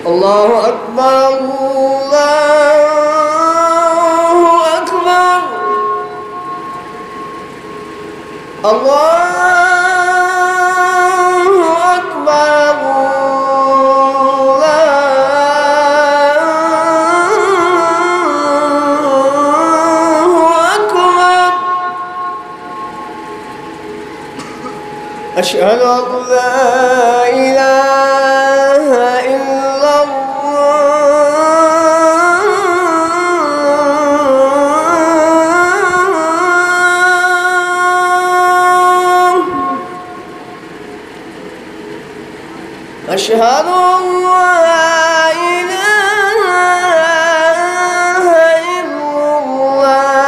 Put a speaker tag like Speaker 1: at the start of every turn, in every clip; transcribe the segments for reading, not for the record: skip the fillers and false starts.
Speaker 1: الله أكبر الله أكبر الله أكبر الله أكبر أشهد أن لا إله إلا الله أشهد أن لا إله إلا الله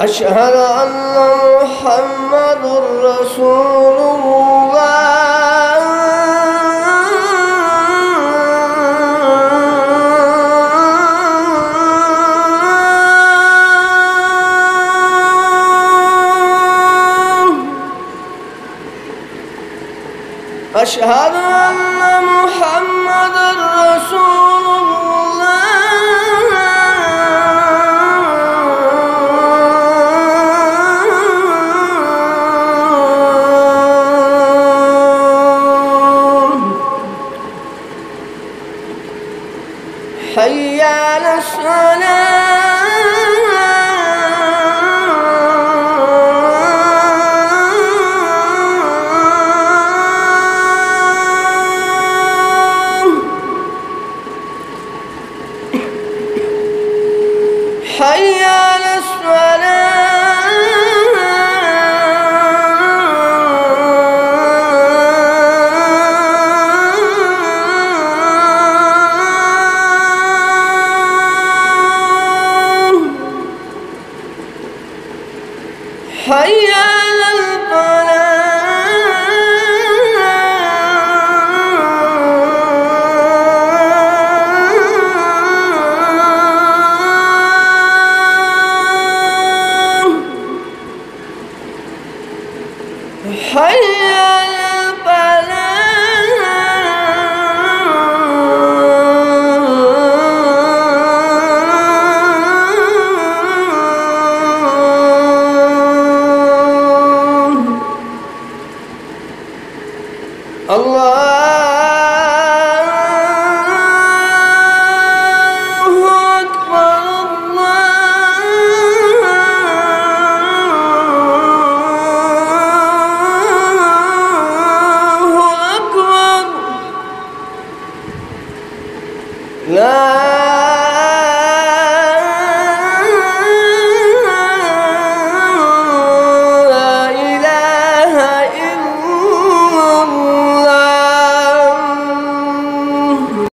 Speaker 1: أشهد أن محمد رسول الله أشهد أن محمد رسول الله حي على الصلاة حي على الصلاة حي